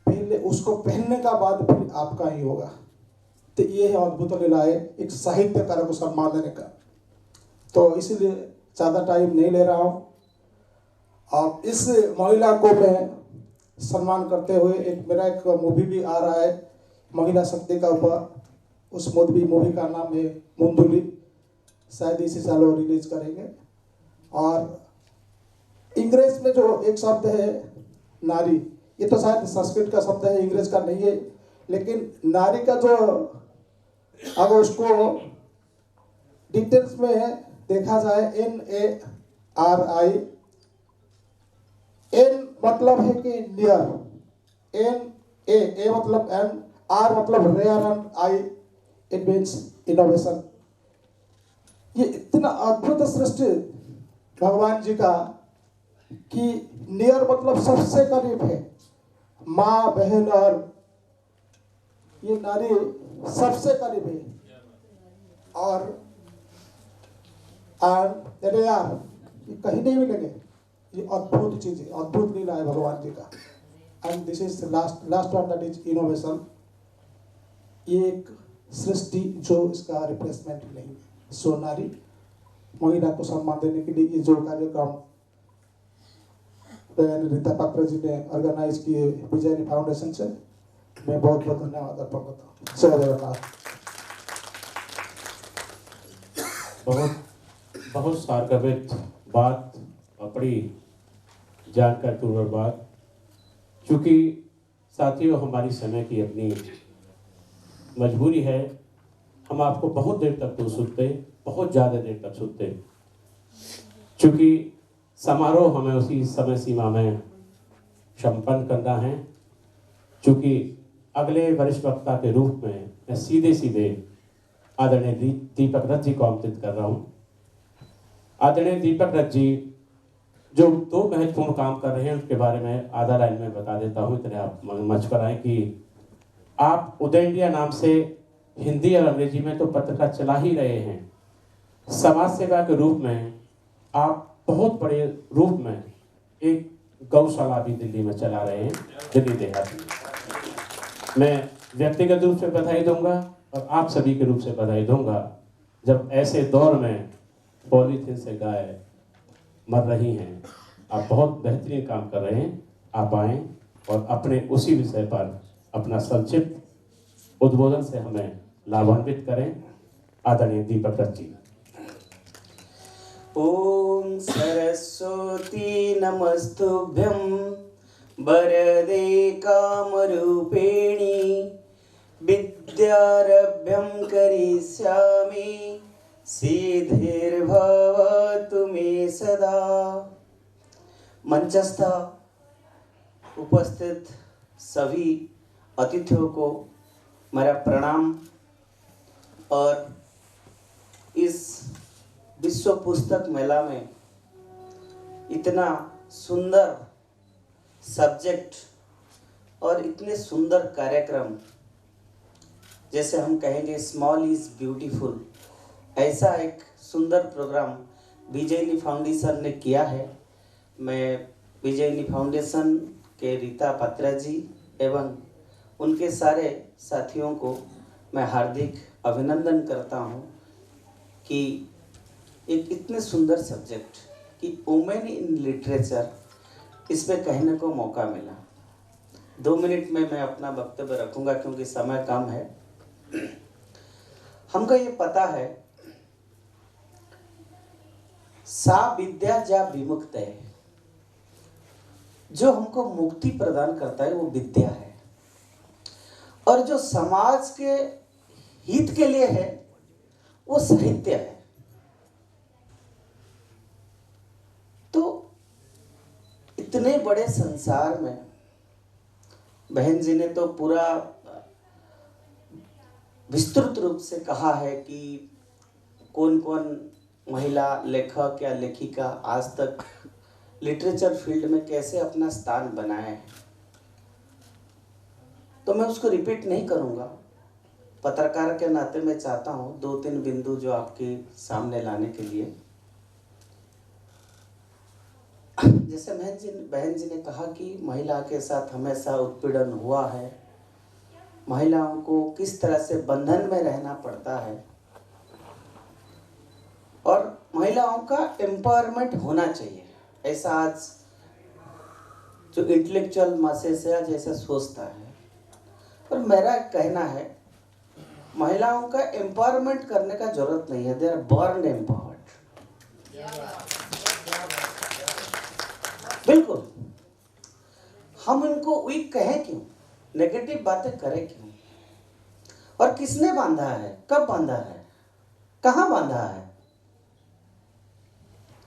पहले उसको पहनने का बाद फिर आपका ही होगा। तो ये है अद्भुत लीला है एक साहित्यकार को सम्मान देने का। तो इसलिए ज़्यादा टाइम नहीं ले रहा हूँ। और इस महिला को मैं सम्मान करते हुए मेरा एक मूवी भी आ रहा है महिला शक्ति का ऊपर। उस मूवी का नाम है मुंदुली, शायद इसी साल वो रिलीज करेंगे। और इंग्रेज में जो एक शब्द है नारी, ये तो शायद संस्कृत का शब्द है, इंग्रेज का नहीं है। लेकिन नारी का जो अगर उसको डिटेल्स में देखा जाए, NARI, N मतलब है कि नियर, A मतलब N, R मतलब rare and I it means innovation. ये इतना अद्भुत सृष्टि भगवान जी का कि नियर मतलब सबसे करीब है, माँ बहन और ये नारी सबसे करीब है। और रेयर ये कहीं नहीं मिलेंगे। ये अद्भुत चीज है, अद्भुत लीला है भगवान जी का। And this is last one, that is innovation. ये एक सृष्टि जो इसका रिप्लेसमेंट नहीं है। सो नारी महिला को सम्मान देने के लिए ये जो कार्यक्रम रीता पात्रा जी ने ऑर्गेनाइज किए विजयनी फाउंडेशन से, मैं बहुत बहुत धन्यवाद अर्पण करता हूँ। जय जगन्नाथ। बहुत सारगर्भित बात और बड़ी जानकारीपूर्वक बात। चूँकि साथियों हमारी समय की अपनी मजबूरी है, हम आपको बहुत देर तक तो सुनते, बहुत ज़्यादा देर तक सुनते। चूँकि समारोह हमें उसी समय सीमा में संपन्न करना है। चूँकि अगले वरिष्ठ वक्ता के रूप में मैं सीधे आदरणीय दीपक रथ जी को आमंत्रित कर रहा हूँ। आदरणीय दीपक रथ जी जो 2 महत्वपूर्ण काम कर रहे हैं उसके बारे में आधा लाइन में बता देता हूँ। इतने आप मंच पर आए कि आप उदय इंडिया नाम से हिंदी और अंग्रेजी में तो पत्रिका चला ही रहे हैं, समाज सेवा के रूप में आप बहुत बड़े रूप में एक गौशाला भी दिल्ली में चला रहे हैं, दिल्ली देहात में। मैं व्यक्तिगत रूप से बधाई दूंगा और आप सभी के रूप से बधाई दूंगा जब ऐसे दौर में पॉलीथीन से गाय मर रही हैं। आप बहुत बेहतरीन काम कर रहे हैं। आप आएँ और अपने उसी विषय पर अपना संक्षिप्त उद्बोधन से हमें लाभान्वित करें। आदरणीय दीपक रथ जी। ओम सरस्वती नमस्तुभ्यं वरदे कामरूपिणी विद्यारभ्यं करिष्यामि सिद्धिर्भवतु मे सदा। मंचस्थ उपस्थित सभी अतिथियों को मेरा प्रणाम। और इस विश्व पुस्तक मेला में इतना सुंदर सब्जेक्ट और इतने सुंदर कार्यक्रम, जैसे हम कहेंगे स्मॉल इज ब्यूटीफुल, ऐसा एक सुंदर प्रोग्राम विजयनी फाउंडेशन ने किया है। मैं विजयनी फाउंडेशन के रीता पात्रा जी एवं उनके सारे साथियों को मैं हार्दिक अभिनंदन करता हूं कि एक इतने सुंदर सब्जेक्ट कि वुमेन इन लिटरेचर, इस पे कहने को मौका मिला। 2 मिनट में मैं अपना वक्तव्य रखूंगा क्योंकि समय कम है। हमको ये पता है सा विद्या जा विमुक्त है, जो हमको मुक्ति प्रदान करता है वो विद्या है, और जो समाज के हित के लिए है वो साहित्य है। तो इतने बड़े संसार में बहन जी ने तो पूरा विस्तृत रूप से कहा है कि कौन कौन महिला लेखक या लेखिका आज तक लिटरेचर फील्ड में कैसे अपना स्थान बनाए हैं। तो मैं उसको रिपीट नहीं करूंगा। पत्रकार के नाते मैं चाहता हूं 2-3 बिंदु जो आपके सामने लाने के लिए। जैसे बहन जी ने कहा कि महिला के साथ हमेशा उत्पीड़न हुआ है, महिलाओं को किस तरह से बंधन में रहना पड़ता है और महिलाओं का एम्पावरमेंट होना चाहिए, ऐसा आज जो इंटेलेक्चुअल मासेस है आज ऐसा सोचता है। और मेरा कहना है महिलाओं का एम्पावरमेंट करने का जरूरत नहीं है, दे आर बॉर्न एम्पावर्ड। बिल्कुल, हम उनको वीक कहें क्यों, नेगेटिव बातें करें क्यों? और किसने बांधा है, कब बांधा है, कहां बांधा है?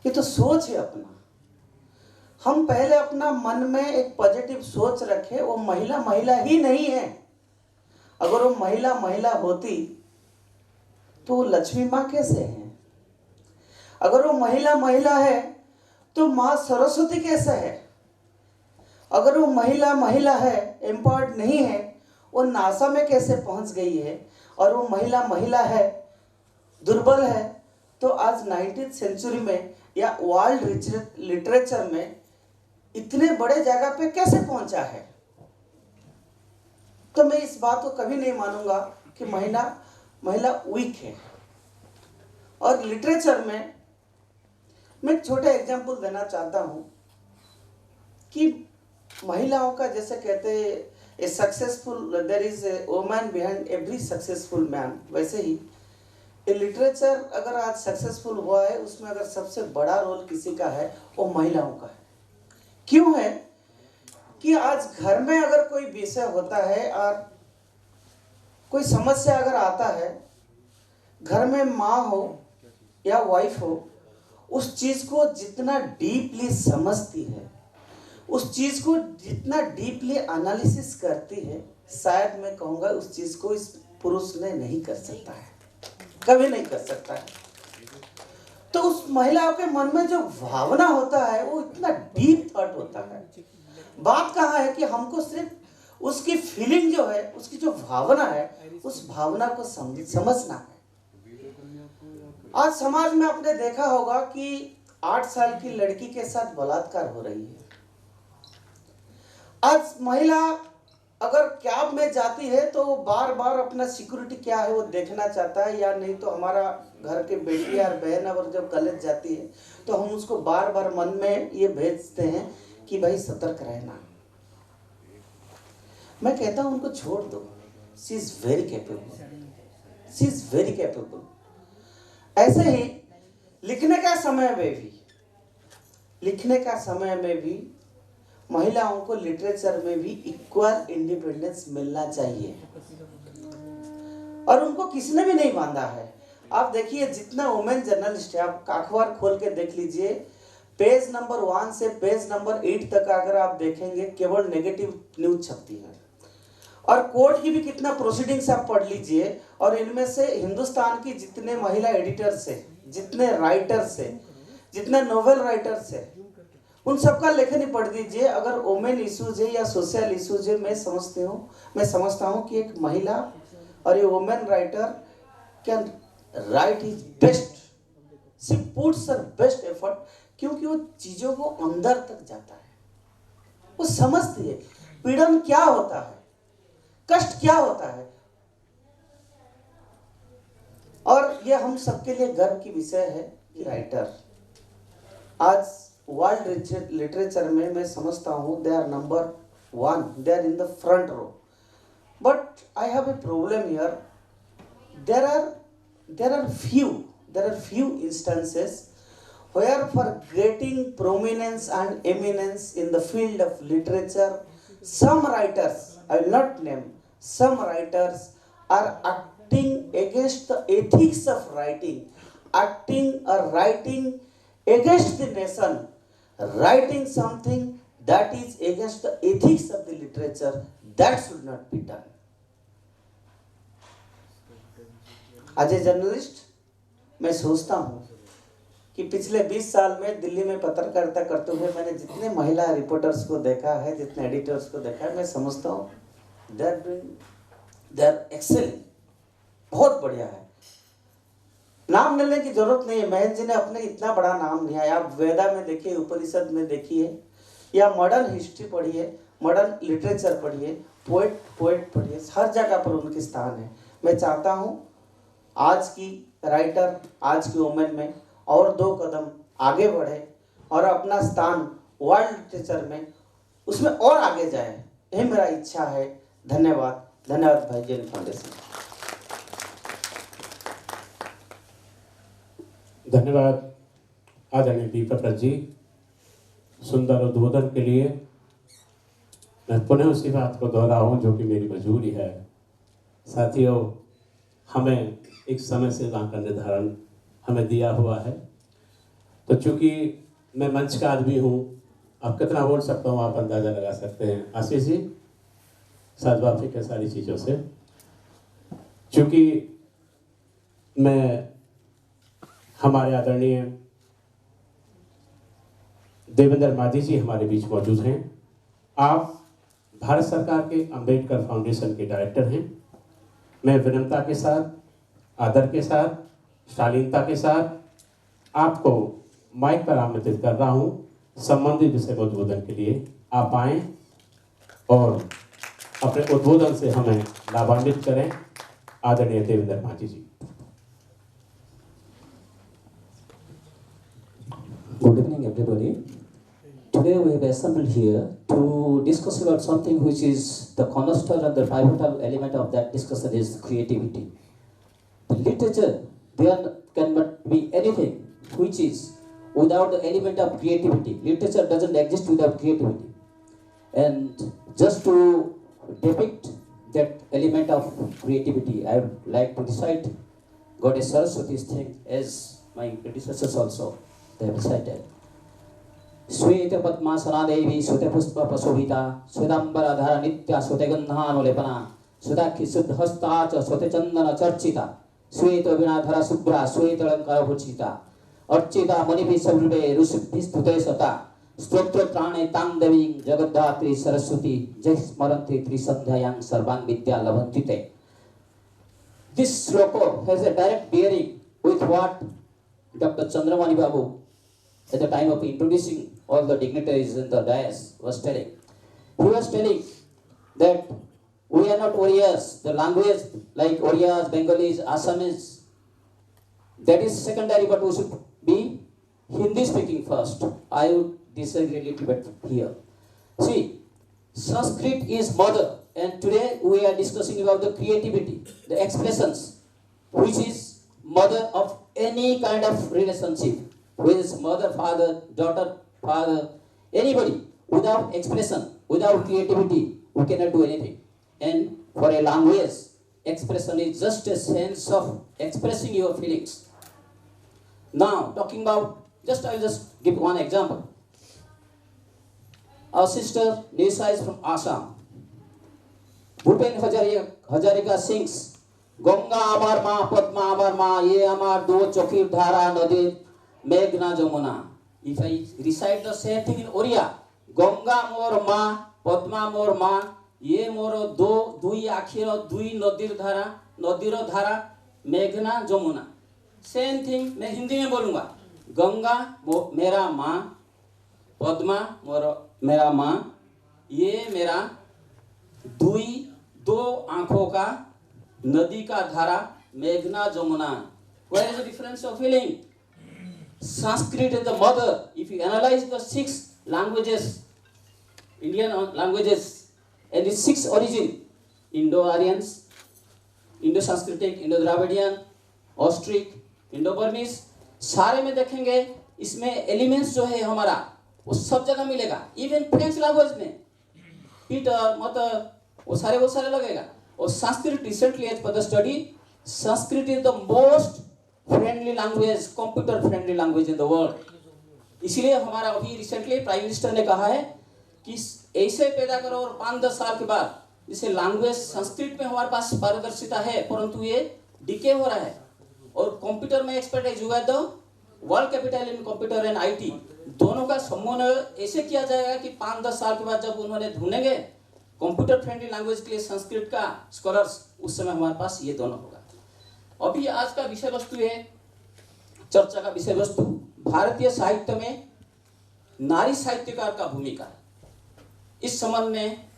ये तो सोच है अपना। हम पहले अपना मन में एक पॉजिटिव सोच रखें। वो महिला महिला ही नहीं है। अगर वो महिला महिला होती तो वो लक्ष्मी माँ कैसे है? अगर वो महिला महिला है तो माँ सरस्वती कैसे है? अगर वो महिला महिला है, एम्पावर्ड नहीं है, वो नासा में कैसे पहुंच गई है? और वो महिला महिला है, दुर्बल है, तो आज 19th सेंचुरी में या वर्ल्ड लिटरेचर में इतने बड़े जगह पे कैसे पहुंचा है? तो मैं इस बात को कभी नहीं मानूंगा कि महिला वीक है। और लिटरेचर में मैं एक छोटा एग्जाम्पल देना चाहता हूं कि महिलाओं का, जैसे कहते हैं a successful, there is a woman behind every successful man, वैसे ही ये लिटरेचर अगर आज सक्सेसफुल हुआ है उसमें अगर सबसे बड़ा रोल किसी का है वो महिलाओं का है। क्यों है कि आज घर में अगर कोई विषय होता है और कोई समस्या अगर आता है, घर में माँ हो या वाइफ हो, उस चीज को जितना डीपली समझती है, उस चीज को जितना डीपली एनालिसिस करती है, शायद मैं कहूँगा उस चीज को इस पुरुष ने नहीं कर सकता है, कभी नहीं कर सकता है। तो उस महिला के मन में जो भावना होता है वो इतना डीप थॉट होता है। बात कहाँ है कि हमको सिर्फ उसकी फीलिंग जो है, उसकी जो भावना है, उस भावना को समझना है। आज समाज में आपने देखा होगा कि 8 साल की लड़की के साथ बलात्कार हो रही है। आज महिला अगर कैब में जाती है तो बार बार अपना सिक्योरिटी क्या है वो देखना चाहता है, या नहीं तो हमारा घर के बेटी या बहन अगर जब कॉलेज जाती है तो हम उसको बार बार मन में ये भेजते हैं कि भाई सतर्क रहना। मैं कहता हूं उनको छोड़ दो, she is very capable, she is very capable. ऐसे ही लिखने का समय में भी महिलाओं को लिटरेचर में भी इक्वल इंडिपेंडेंस मिलना चाहिए। और उनको किसने भी नहीं बांधा है। आप देखिए जितना वुमेन जर्नलिस्ट है, आप अखबार खोल के देख लीजिए, पेज नंबर 1 से पेज नंबर 8 तक अगर आप देखेंगे केवल नेगेटिव न्यूज छपती है। और कोर्ट की भी कितना प्रोसीडिंग्स आप पढ़ लीजिए, और इनमें से हिंदुस्तान की जितने महिला एडिटर्स है, जितने राइटर्स है, जितने नोवेल राइटर्स है, उन सबका लेखन ही पढ़ दीजिए। अगर वुमेन इश्यूज है या सोशल इश्यूज है, मैं समझता हूँ कि एक महिला और ये women writer can write his best, she puts her best effort, क्योंकि वो चीजों को अंदर तक जाता है, वो समझती है पीड़न क्या होता है, कष्ट क्या होता है। और ये हम सबके लिए गर्व की विषय है कि राइटर आज वर्ल्ड लिटरेचर में मैं समझता हूँ they are number 1, they are in the front row. But I have a problem here, there are few instances where for getting prominence and eminence in the field of literature, some writers, I will not name, some writers are acting against the ethics of writing, acting or writing against the nation, writing something that is against the ethics of the literature. That should not be done. As a journalist मैं सोचता हूँ कि पिछले 20 साल में दिल्ली में पत्रकारिता करते हुए मैंने जितने महिला रिपोर्टर्स को देखा है, जितने एडिटर्स को देखा है, मैं समझता हूँ दे आर एक्सेलेंट, बहुत बढ़िया है। नाम लेने की जरूरत नहीं है। महंत जी ने अपने इतना बड़ा नाम लिया है। आप वेदा में देखिए, उपनिषद में देखिए, या मॉडर्न हिस्ट्री पढ़िए, मॉडर्न लिटरेचर पढ़िए, पोएट पढ़िए, हर जगह पर उनके स्थान है। मैं चाहता हूँ आज की राइटर, आज की वुमेन में और 2 कदम आगे बढ़े और अपना स्थान वर्ल्ड लिटरेचर में उसमें और आगे जाए, यही मेरा इच्छा है। धन्यवाद। धन्यवाद भाई जैन फाउंडेशन। धन्यवाद आदरणीय दीपक जी, सुंदर उद्बोधन के लिए। मैं पुनः उसी बात को दोहराऊं जो कि मेरी मजबूरी है। साथियों, हमें एक समय सीमा का निर्धारण हमें दिया हुआ है, तो चूंकि मैं मंच का आदमी हूँ, अब कितना बोल सकता हूँ आप अंदाज़ा लगा सकते हैं। आशीष जी, सद्भाव के सारी चीज़ों से, चूँकि मैं हमारे आदरणीय देवेंद्र मादी जी हमारे बीच मौजूद हैं। आप भारत सरकार के अंबेडकर फाउंडेशन के डायरेक्टर हैं। मैं विनम्रता के साथ, आदर के साथ, शालीनता के साथ आपको माइक पर आमंत्रित कर रहा हूं संबंधित विषय को उद्बोधन के लिए। आप आएँ और अपने उद्बोधन से हमें लाभान्वित करें। आदरणीय देवेंद्र मादी जी। Good evening, everybody. Today we have assembled here to discuss about something which is the cornerstone and the pivotal element of that discussion is creativity. The literature, there cannot be anything which is without the element of creativity. Literature doesn't exist without creativity. And just to depict that element of creativity, I would like to recite Goddess Saraswati's thing as my predecessors also they have recited. Sweta Padmasana Devi, Sweta Puspa Pasovita, Swetambara Dhara Nitya, Swetegandhanulepana, Swetakhi Siddhasta, Sweta Chandana Charchita, Sweta Vinadhara Subra, Sweta Lankara Huchita, Archita Manipi Sabrube, Rusiddhi Stute Sata, Stotra Trane Tandavi, Jagadhatri Saraswati, Jas Maranti Trisandhayang Sarvan Vidya Lavantite. This sloka has a direct bearing with what Dr. Chandramani Babu at the time of introducing all the dignitaries in the dais was telling. He was telling that we are not Orias, the language like Orias, Bengalis, Assamese, that is secondary, but we should be Hindi speaking first. I would disagree a little bit here. See, Sanskrit is mother, and today we are discussing about the creativity, the expressions, which is mother of any kind of relationship. Whether it's mother, father, daughter, father, anybody, without expression, without creativity, we cannot do anything. And for a language, expression is just a sense of expressing your feelings. Now, talking about, I'll just give one example. Our sister Nisha is from Assam. Bhupen Hazarika sings, Ganga Amar Ma, Padma Amar Ma, Ye Amar Do Chokir Dhara Nadi, Meghna Jamuna. If I recite the same thing in Oriya, Ganga Mor Ma, Padma Mor Ma, Ye Moro Do, Dui Akhiro, Dui Nadir Dhara, Nadiro Dhara, Meghna Jamuna. Same thing, मैं हिंदी में बोलूँगा. गंगा मेरा माँ, पद्मा मेरा माँ, ये मेरा दो आँखों का नदी का धारा, मेघना Jamuna. Where is the difference of feeling? Sanskrit is the mother. If you analyze the 6 languages, Indian languages, and the 6 origin, Indo-Aryans, Indo-Sanskritic, Indo-Dravidian, Austric, Indo-Burmese, सारे में देखेंगे इसमें एलिमेंट्स जो है हमारा वो सब जगह मिलेगा. इवन फ्रेंच लैंग्वेज में पीटर मदर वो सारे लगेगा. और Sanskrit recently as per the study, Sanskrit is the most friendly language, computer friendly language in the world. इसलिए हमारा अभी रिसेंटली प्राइम मिनिस्टर ने कहा है कि ऐसे पैदा करो और 5-10 साल के बाद जैसे लैंग्वेज संस्कृत में हमारे पास पारदर्शिता है परंतु ये डिके हो रहा है. और कंप्यूटर में एक्सपर्टाइज हुआ तो world capital in computer and IT दोनों का समन्वय ऐसे किया जाएगा कि 5-10 साल के बाद जब उन्होंने ढूंढेंगे कंप्यूटर फ्रेंडली लैंग्वेज के लिए संस्कृत का स्कॉलर्स, उस समय हमारे पास ये दोनों होगा. अभी आज का विषय वस्तु है चर्चा का विषय वस्तु भारतीय साहित्य में नारी साहित्यकार का भूमिका। इस संबंध में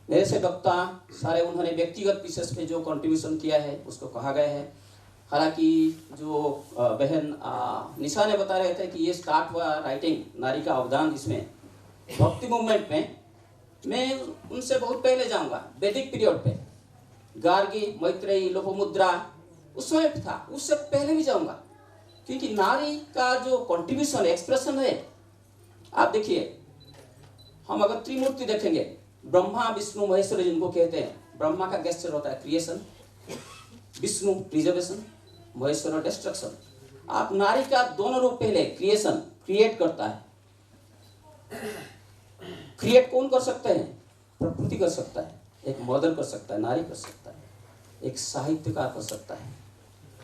मेरे से वक्ता सारे उन्होंने व्यक्तिगत विशेष पे जो कंट्रीब्यूशन किया है उसको कहा गया है। हालांकि जो बहन निशा ने बता रहे थे कि ये स्टार्ट हुआ राइटिंग नारी का अवदान इसमें भक्ति मूवमेंट में, मैं उनसे बहुत पहले जाऊंगा। वैदिक पीरियड पे गार्गी, मैत्रेयी, लोपामुद्रा उस समय था, उससे पहले भी जाऊंगा, क्योंकि नारी का जो कंट्रीब्यूशन एक्सप्रेशन है, आप देखिए हम अगर त्रिमूर्ति देखेंगे, ब्रह्मा विष्णु महेश्वर जिनको कहते हैं, ब्रह्मा का गेस्चर होता है creation, Vishnu preservation, Maheshwar destruction. आप नारी का दोनों रूप पहले क्रिएशन, क्रिएट करता है। क्रिएट कौन कर सकते हैं? प्रकृति कर सकता है, एक मदर कर सकता है, नारी कर सकता है, एक साहित्यकार कर सकता है।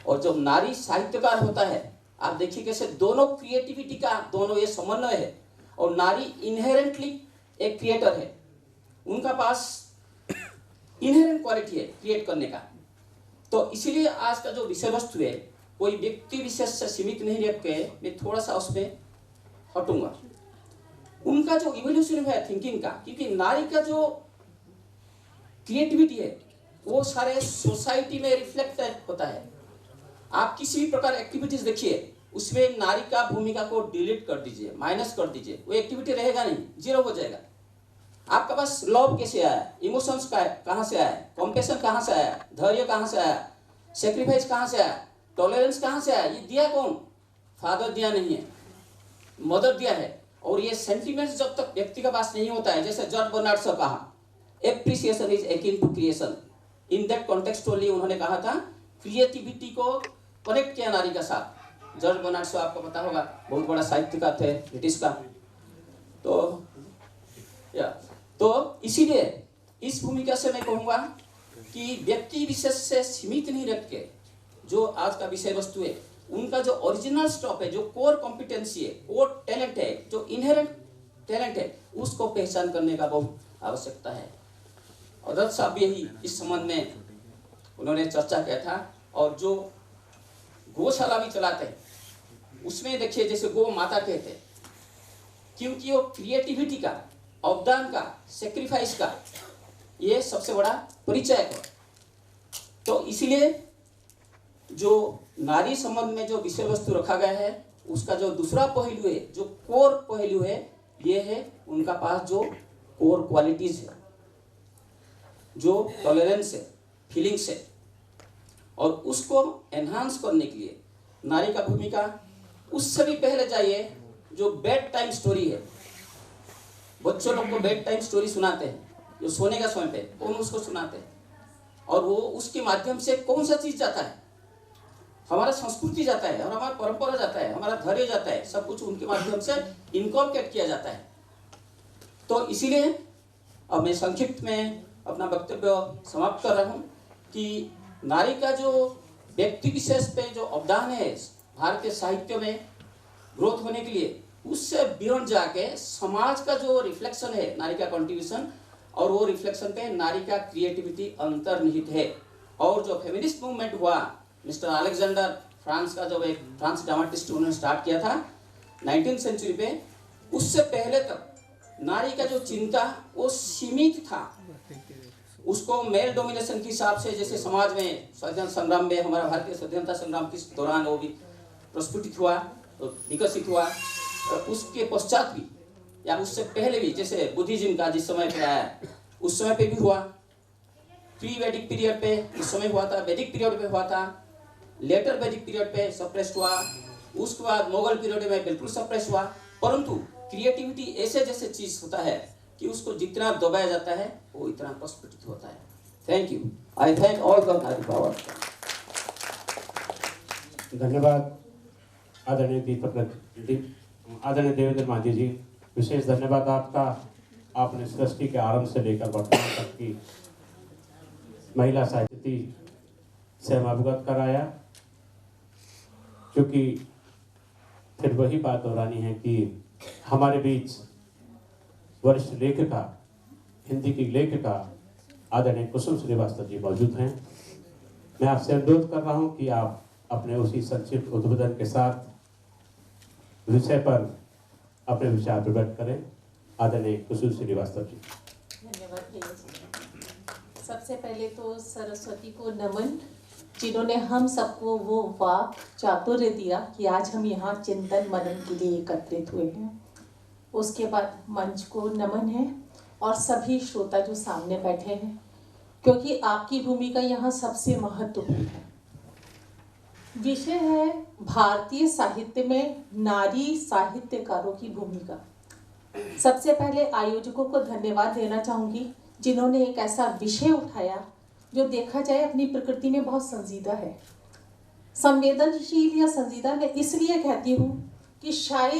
और जब नारी साहित्यकार होता है, आप देखिए कैसे दोनों क्रिएटिविटी का दोनों ये समन्वय है। और नारी इनहेरेंटली एक क्रिएटर है, उनका पास इनहेरेंट क्वालिटी है क्रिएट करने का। तो इसीलिए आज का जो विषय वस्तु है कोई व्यक्ति विशेष से सीमित नहीं रह के मैं थोड़ा सा उसमें हटूंगा। उनका जो इवोल्यूशन है थिंकिंग का, क्योंकि नारी का जो क्रिएटिविटी है वो सारे सोसाइटी में रिफ्लेक्ट होता है। आप किसी भी प्रकार एक्टिविटीज देखिए, उसमें नारी का भूमिका को डिलीट कर दीजिए, माइनस कर दीजिए, वो एक्टिविटी रहेगा नहीं, जीरो हो जाएगा। आपका पास लव कैसे आया, इमोशंस का कहाँ से आया, कॉम्पेशन कहाँ से आया, धैर्य कहाँ से आया, सेक्रीफाइस कहाँ से आया, टॉलरेंस कहाँ से आया? ये दिया कौन? फादर दिया नहीं है, मदर दिया है। और ये सेंटिमेंट्स जब तक व्यक्ति के पास नहीं होता है, जैसे जॉर्ज बर्नार्ड शॉ कहा, appreciation is akin to creation. In that context only उन्होंने कहा था, क्रिएटिविटी को कनेक्ट किया नारी के साथ। जॉर्ज बर्नार्ड शॉ आपको पता होगा, बहुत बड़ा साहित्यकार थे ब्रिटिश का। तो इसीलिए इस भूमिका से मैं कहूँगा कि व्यक्ति विशेष से सीमित नहीं रख के जो आज का विषय वस्तु है, उनका जो ओरिजिनल स्टॉप है, जो कोर कॉम्पिटेंसी है, कोर टैलेंट है, जो इनहेरेंट टैलेंट है, उसको पहचान करने का बहुत आवश्यकता है। और दत्त साहब भी यही इस संबंध में उन्होंने चर्चा किया था। और जो गौशाला भी चलाते हैं उसमें देखिए जैसे गौ माता कहते हैं, क्योंकि वो क्रिएटिविटी का, अवदान का, सेक्रीफाइस का ये सबसे बड़ा परिचय है। तो इसीलिए जो नारी संबंध में जो विषय वस्तु रखा गया है, उसका जो दूसरा पहलू है, जो कोर पहलू है, ये है उनका पास जो कोर क्वालिटीज है, जो टॉलरेंस है, फीलिंग्स है। और उसको एनहांस करने के लिए नारी का भूमिका, उससे भी पहले जाइए जो बेड टाइम स्टोरी है, बच्चों लोग को बेड टाइम स्टोरी सुनाते हैं, जो सोने का समय पे कौन उसको सुनाते हैं, और वो उसके माध्यम से कौन सा चीज जाता है, हमारा संस्कृति जाता है, और हमारा परंपरा जाता है, हमारा धैर्य जाता है, सब कुछ उनके माध्यम से इनकॉर्पोरेट किया जाता है। तो इसीलिए अब मैं संक्षिप्त में अपना वक्तव्य समाप्त कर रहा हूँ कि नारी का जो व्यक्ति विशेष पे जो अवदान है भारतीय साहित्य में ग्रोथ होने के लिए, उससे बियॉन्ड जाके समाज का जो रिफ्लेक्शन है, नारी का कंट्रीब्यूशन, और वो रिफ्लेक्शन पे नारी का क्रिएटिविटी अंतर्निहित है। और जो फेमिनिस्ट मूवमेंट हुआ, मिस्टर अलेक्जेंडर फ्रांस का जो एक फ्रांस ड्रामाटिस्ट उन्होंने स्टार्ट किया था 19th सेंचुरी पे, उससे पहले तक नारी का जो चिंता वो सीमित था। उसको मेल डोमिनेशन के हिसाब से, जैसे समाज में स्वाधीनता संग्राम में, हमारा भारतीय स्वाधीनता संग्राम के दौरान वो भी प्रस्फुटित हुआ, विकसित हुआ, उसके पश्चात भी या उससे पहले भी, जैसे बुद्धिज्म का जिस समय पे आया उस समय पे भी हुआ, प्री वैदिक पीरियड पे उस समय हुआ था, वैदिक पीरियड पे हुआ था, लेटर वैदिक पीरियड पे सप्रेस हुआ, उसके बाद मुगल पीरियड में बिल्कुल सप्रेस हुआ। परंतु क्रिएटिविटी ऐसे जैसे चीज होता है कि उसको जितना दबाया जाता है वो इतना प्रस्फुटित होता है। Thank you. I thank all the नारी पावर। धन्यवाद आदरणीय आदरणीय देवेंद्र मांझी जी, विशेष धन्यवाद आपका। आपने सृष्टि के आरंभ से लेकर वर्तमान तक की महिला साहित्य से हम अवगत कराया। क्योंकि फिर वही बात दोहरानी है कि हमारे बीच वरिष्ठ लेखिका, हिंदी की लेखिका आदरणीय कुसुम श्रीवास्तव जी मौजूद हैं। मैं आपसे अनुरोध कर रहा हूं कि आप अपने उसी संक्षिप्त उद्बोधन के साथ विषय पर अपने विचार प्रकट करें। आदरणीय कुसुम श्रीवास्तव जी। धन्यवाद भैया जी। सबसे पहले तो सरस्वती को नमन, जिन्होंने हम सबको वो वाक चातुर्य दिया कि आज हम यहाँ चिंतन मनन के लिए एकत्रित हुए हैं। उसके बाद मंच को नमन है और सभी श्रोता जो सामने बैठे हैं, क्योंकि आपकी भूमिका यहाँ सबसे महत्वपूर्ण है। विषय है भारतीय साहित्य में नारी साहित्यकारों की भूमिका। सबसे पहले आयोजकों को धन्यवाद देना चाहूँगी, जिन्होंने एक ऐसा विषय उठाया जो देखा जाए अपनी प्रकृति में बहुत संजीदा है। संवेदनशील या संजीदा मैं इसलिए कहती हूँ कि शायद